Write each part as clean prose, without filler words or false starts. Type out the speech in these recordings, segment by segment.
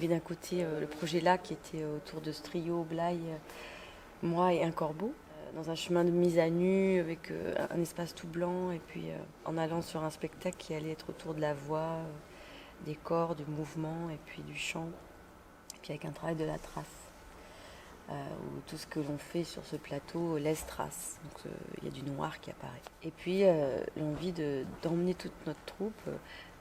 avait d'un côté le projet là qui était autour de ce trio, Blaye, moi et un corbeau, dans un chemin de mise à nu avec un espace tout blanc et puis en allant sur un spectacle qui allait être autour de la voix, des corps, du mouvement et puis du chant, et puis avec un travail de la trace. Où tout ce que l'on fait sur ce plateau laisse trace. Donc il y a du noir qui apparaît. Et puis l'envie d'emmener toute notre troupe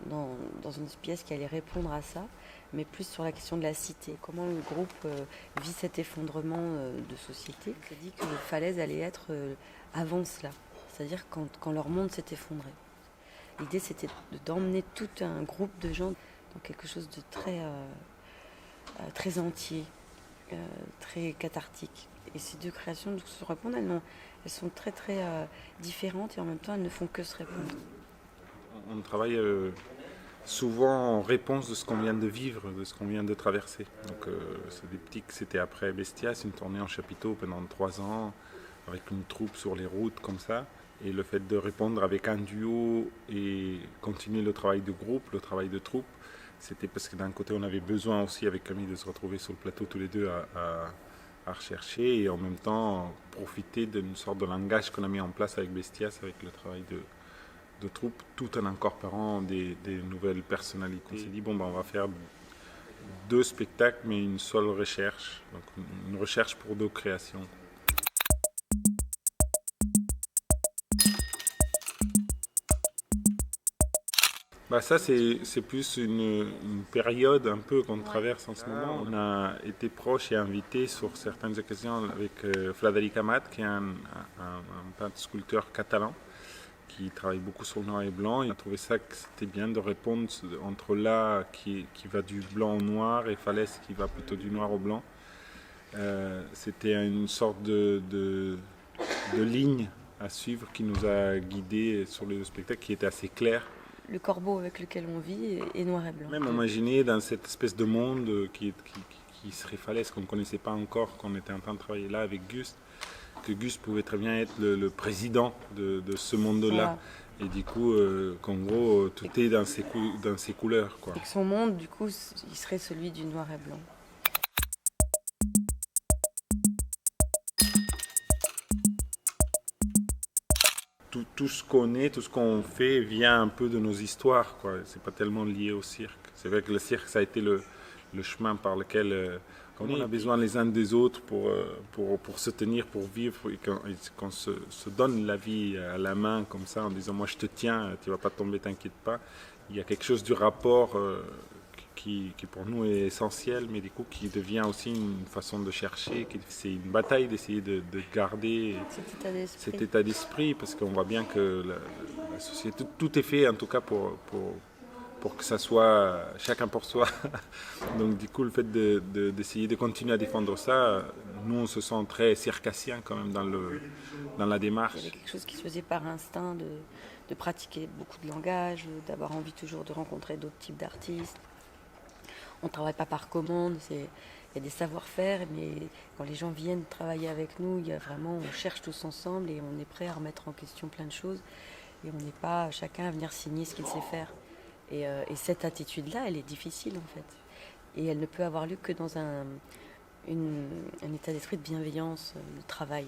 dans une pièce qui allait répondre à ça, mais plus sur la question de la cité. Comment le groupe vit cet effondrement de société. On s'est dit que les falaises allaient être avant cela, c'est-à-dire quand leur monde s'est effondré. L'idée c'était d'emmener tout un groupe de gens dans quelque chose de très entier. Très cathartique. Et ces deux créations se répondent, elles sont très très différentes et en même temps elles ne font que se répondre. On travaille souvent en réponse de ce qu'on vient de vivre, de ce qu'on vient de traverser. Donc c'est des petits que c'était après Bestias, une tournée en chapiteau pendant 3 ans, avec une troupe sur les routes comme ça. Et le fait de répondre avec un duo et continuer le travail de groupe, le travail de troupe, c'était parce que d'un côté on avait besoin aussi avec Camille de se retrouver sur le plateau tous les deux à rechercher et en même temps profiter d'une sorte de langage qu'on a mis en place avec Bestias, avec le travail de troupe, tout en incorporant des nouvelles personnalités. On s'est dit on va faire 2 spectacles mais une seule recherche, donc une recherche pour 2 créations. Ça, c'est plus une période un peu qu'on traverse en ce moment. On a été proche et invité sur certaines occasions avec Frédéric Amat, qui est un peintre sculpteur catalan qui travaille beaucoup sur le noir et blanc. Il a trouvé ça que c'était bien de répondre entre là qui va du blanc au noir et Falès qui va plutôt du noir au blanc. C'était une sorte de ligne à suivre qui nous a guidés sur le spectacle qui était assez clair. Le corbeau avec lequel on vit est noir et blanc. Même imaginer dans cette espèce de monde qui serait Falès, qu'on ne connaissait pas encore, qu'on était en train de travailler là avec Gus, que Gus pouvait très bien être le président de ce monde-là. Voilà. Et du coup, qu'en gros, tout est dans ses couleurs. Quoi. Et que son monde, du coup, il serait celui du noir et blanc. Tout ce qu'on est, tout ce qu'on fait vient un peu de nos histoires. Quoi. C'est pas tellement lié au cirque. C'est vrai que le cirque, ça a été le chemin par lequel on a besoin les uns des autres pour se tenir, pour vivre. Et quand se donne la vie à la main comme ça, en disant moi je te tiens, tu vas pas tomber, t'inquiète pas. Il y a quelque chose du rapport qui pour nous est essentiel, mais du coup qui devient aussi une façon de chercher. C'est une bataille d'essayer de garder cet état d'esprit, parce qu'on voit bien que la société, tout est fait en tout cas pour que ça soit chacun pour soi. Donc du coup le fait d'essayer de continuer à défendre ça, nous on se sent très circassien quand même dans la démarche. Il y avait quelque chose qui se faisait par instinct de pratiquer beaucoup de langage, d'avoir envie toujours de rencontrer d'autres types d'artistes. On ne travaille pas par commande, il y a des savoir-faire, mais quand les gens viennent travailler avec nous, on cherche tous ensemble et on est prêt à remettre en question plein de choses. Et on n'est pas chacun à venir signer ce qu'il sait faire. Et cette attitude-là, elle est difficile en fait. Et elle ne peut avoir lieu que dans un état d'esprit de bienveillance, de travail.